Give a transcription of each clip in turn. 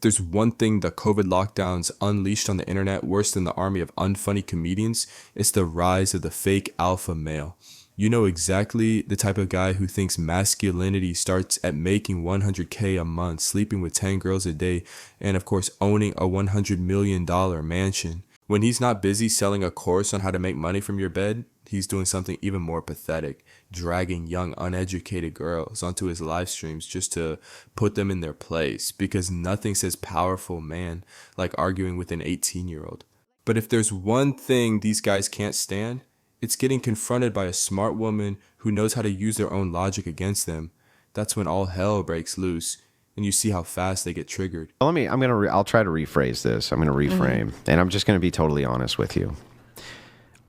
there's one thing the COVID lockdowns unleashed on the internet worse than the army of unfunny comedians, it's the rise of the fake alpha male. You know exactly the type of guy who thinks masculinity starts at making $100K a month, sleeping with 10 girls a day, and of course owning a $100 million mansion. When he's not busy selling a course on how to make money from your bed, he's doing something even more pathetic, dragging young uneducated girls onto his live streams just to put them in their place, because nothing says powerful man like arguing with an 18-year-old. But if there's one thing these guys can't stand, it's getting confronted by a smart woman who knows how to use their own logic against them. That's when all hell breaks loose, and you see how fast they get triggered. I'll try to rephrase this. I'm going to reframe, and I'm just going to be totally honest with you.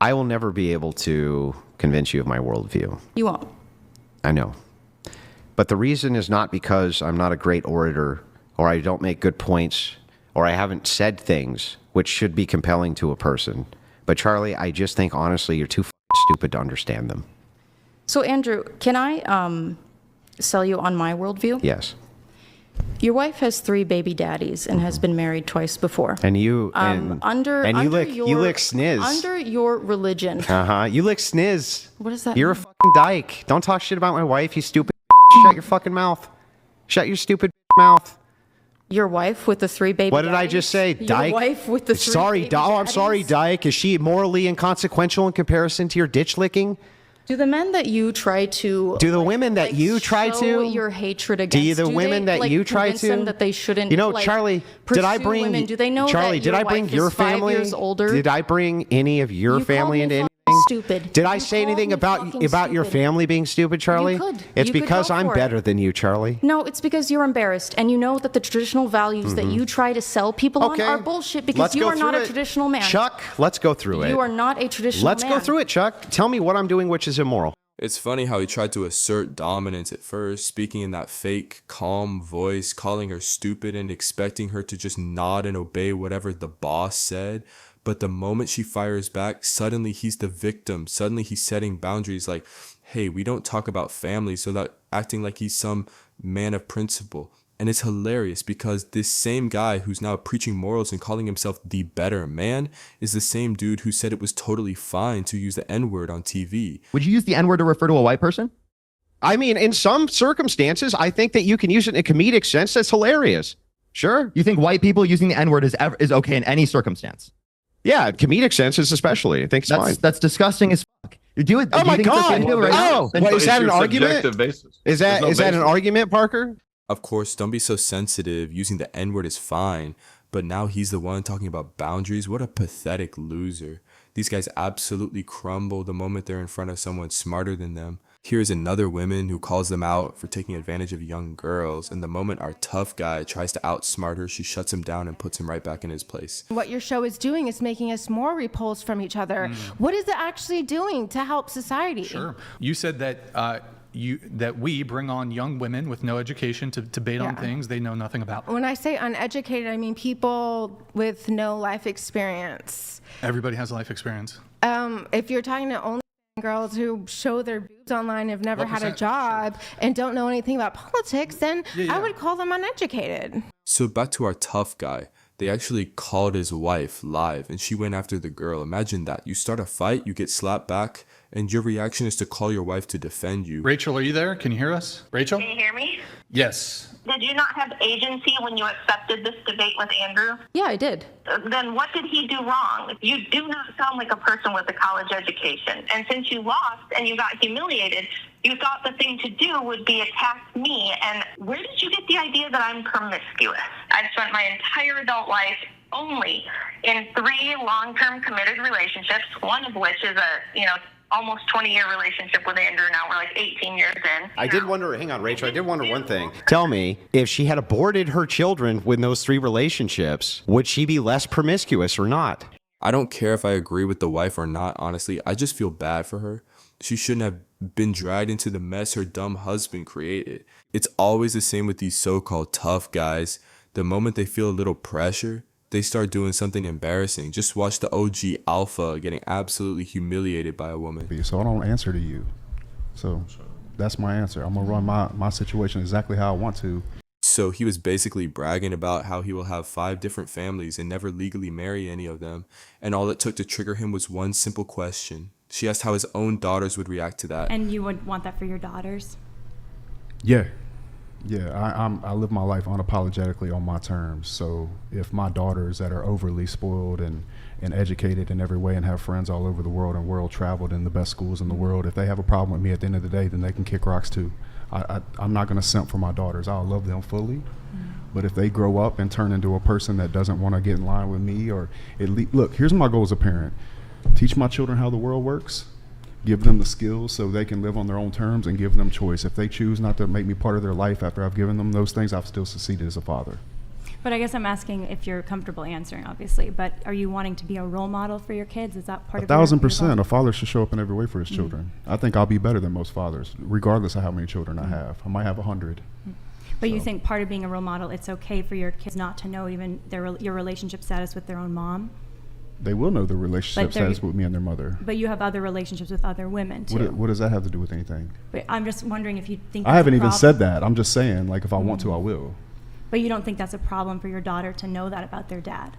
I will never be able to convince you of my worldview. You won't. I know. But the reason is not because I'm not a great orator, or I don't make good points, or I haven't said things which should be compelling to a person. But Charlie, I just think honestly you're too stupid to understand them. So Andrew, can I sell you on my worldview? Yes. Your wife has 3 baby daddies and has been married twice before. And you you lick sniz. Under your religion. You lick sniz. What does that You're mean? a fucking dyke. Don't talk shit about my wife, you stupid. Shut your fucking mouth. Shut your stupid mouth. Your wife with the 3 baby What did daddies? I just say? Dyke? Your wife with the 3 baby daddies? I'm sorry, Dyke. Is she morally inconsequential in comparison to your ditch licking? Do the men that you try to... Do the women that you try show to... your hatred against... Do the women that you try convince them to... that they shouldn't... You know, Charlie, did I pursue bring... women? Do they know Charlie, that did your I bring wife your is 5 family... years older? Did I bring any of your You family called me into anything? Stupid. Did I You say called anything me about fucking your stupid. family being stupid, Charlie? You could. It's You could because go I'm for it. better than you, Charlie. No, it's because you're embarrassed, and you know that the traditional values that you try to sell people on are bullshit, because Let's you go are not through a it. traditional man. Chuck, let's go through it. You are not a traditional Let's man. go through it, Chuck. Tell me what I'm doing which is immoral. It's funny how he tried to assert dominance at first, speaking in that fake, calm voice, calling her stupid and expecting her to just nod and obey whatever the boss said. But the moment she fires back, suddenly he's the victim. Suddenly he's setting boundaries like, hey, we don't talk about family, so that acting like he's some man of principle. And it's hilarious because this same guy who's now preaching morals and calling himself the better man is the same dude who said it was totally fine to use the N-word on TV. Would you use the N-word to refer to a white person? I mean, in some circumstances, I think that you can use it in a comedic sense. That's hilarious. Sure. You think white people using the N-word is okay in any circumstance? Yeah, comedic senses especially. I think it's fine. That's disgusting as fuck. You do it. Oh my God! Right Wait, is that an argument? Basis. Is that an argument, Parker? Of course, don't be so sensitive. Using the N-word is fine. But now he's the one talking about boundaries. What a pathetic loser. These guys absolutely crumble the moment they're in front of someone smarter than them. Here's another woman who calls them out for taking advantage of young girls. And the moment our tough guy tries to outsmart her, she shuts him down and puts him right back in his place. What your show is doing is making us more repulsed from each other. What is it actually doing to help society? Sure. You said that that we bring on young women with no education to debate on things they know nothing about. When I say uneducated, I mean people with no life experience. Everybody has life experience. If you're talking to only girls who show their boobs online, have never had a job, and don't know anything about politics, then I would call them uneducated. So back to our tough guy. They actually called his wife live and she went after the girl. Imagine that. You start a fight, you get slapped back, and your reaction is to call your wife to defend you. Rachel, are you there? Can you hear us? Rachel? Can you hear me? Yes. Did you not have agency when you accepted this debate with Andrew? Yeah, I did. Then what did he do wrong? You do not sound like a person with a college education. And since you lost and you got humiliated, you thought the thing to do would be attack me. And where did you get the idea that I'm promiscuous? I've spent my entire adult life only in 3 long-term committed relationships, one of which is a, almost 20-year relationship with Andrew. Now we're like 18 years in. I did wonder, hang on, Rachel, I did wonder one thing. Tell me, if she had aborted her children with those 3 relationships, would she be less promiscuous or not? I don't care if I agree with the wife or not, honestly. I just feel bad for her. She shouldn't have been dragged into the mess her dumb husband created. It's always the same with these so-called tough guys. The moment they feel a little pressure, they start doing something embarrassing. Just watch the OG alpha getting absolutely humiliated by a woman. So I don't answer to you. So that's my answer. I'm going to run my situation exactly how I want to. So he was basically bragging about how he will have 5 different families and never legally marry any of them. And all it took to trigger him was one simple question. She asked how his own daughters would react to that. And you would want that for your daughters? Yeah. I live my life unapologetically on my terms. So if my daughters that are overly spoiled and educated in every way and have friends all over the world and world traveled in the best schools in the world, if they have a problem with me at the end of the day, then they can kick rocks too. I'm not going to simp for my daughters. I'll love them fully. But if they grow up and turn into a person that doesn't want to get in line with me, or look, here's my goal as a parent: teach my children how the world works, give them the skills so they can live on their own terms, and give them choice. If they choose not to make me part of their life after I've given them those things, I've still succeeded as a father. But I guess I'm asking if you're comfortable answering, obviously, but are you wanting to be a role model for your kids? Is that part of 1,000%. A father should show up in every way for his children. I think I'll be better than most fathers, regardless of how many children I have. I might have 100. But you think part of being a role model, it's okay for your kids not to know even your relationship status with their own mom? They will know the relationship status with me and their mother. But you have other relationships with other women, too. What does that have to do with anything? But I'm just wondering if you think I haven't even said that. I'm just saying, like, if I want to, I will. But you don't think that's a problem for your daughter to know that about their dad?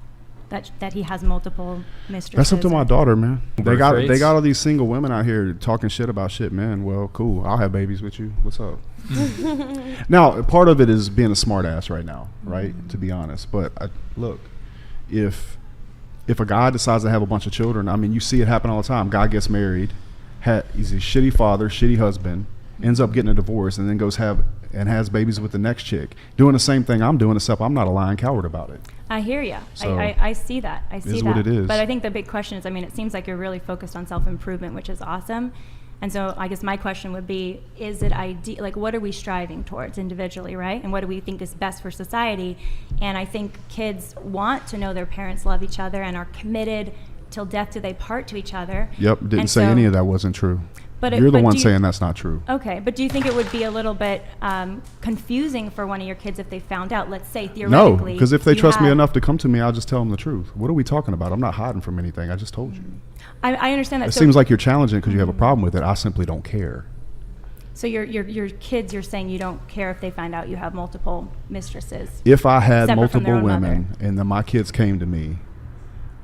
That he has multiple mistresses? That's up to my daughter, man. They got all these single women out here talking shit about shit, man. Well, cool. I'll have babies with you. What's up? Now, part of it is being a smart ass right now, right? To be honest. But look, if a guy decides to have a bunch of children, I mean, you see it happen all the time. Guy gets married, he's a shitty father, shitty husband, ends up getting a divorce, and then goes has babies with the next chick, doing the same thing I'm doing, except I'm not a lying coward about it. I hear you. So I see that. I see that. Is what it is. But I think the big question is, I mean, it seems like you're really focused on self-improvement, which is awesome. And so I guess my question would be, is it ideal? Like, what are we striving towards individually, right? And what do we think is best for society? And I think kids want to know their parents love each other and are committed till death do they part to each other. Yep, didn't say any of that wasn't true. You're the one saying that's not true. Okay, but do you think it would be a little bit confusing for one of your kids if they found out, let's say No, theoretically? because if they trust me enough to come to me, I'll just tell them the truth. What are we talking about? I'm not hiding from anything. I just told you. I understand that. It seems like you're challenging because you have a problem with it. I simply don't care. So your kids, you're saying you don't care if they find out you have multiple mistresses? If I had separate from their multiple own women mother. and then my kids came to me,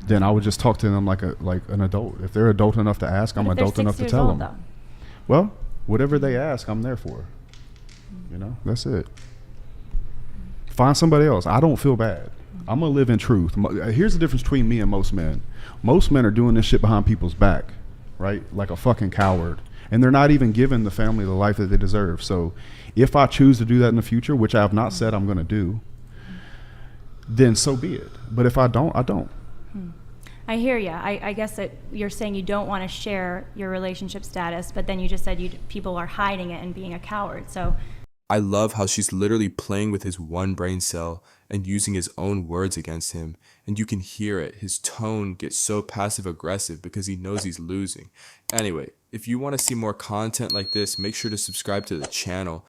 then I would just talk to them like an adult. If they're adult enough to ask, I'm But if they're adult 6 enough to years tell old, them. though? Well, whatever they ask, I'm there for. You know, that's it. Find somebody else. I don't feel bad. I'm going to live in truth. Here's the difference between me and most men. Most men are doing this shit behind people's back, right? Like a fucking coward. And they're not even giving the family the life that they deserve. So if I choose to do that in the future, which I have not said I'm going to do, then so be it. But if I don't, I don't. I hear you. I guess that you're saying you don't want to share your relationship status, but then you just said people are hiding it and being a coward. So I love how she's literally playing with his one brain cell and using his own words against him. And you can hear it. His tone gets so passive aggressive because he knows he's losing. Anyway, if you want to see more content like this, make sure to subscribe to the channel.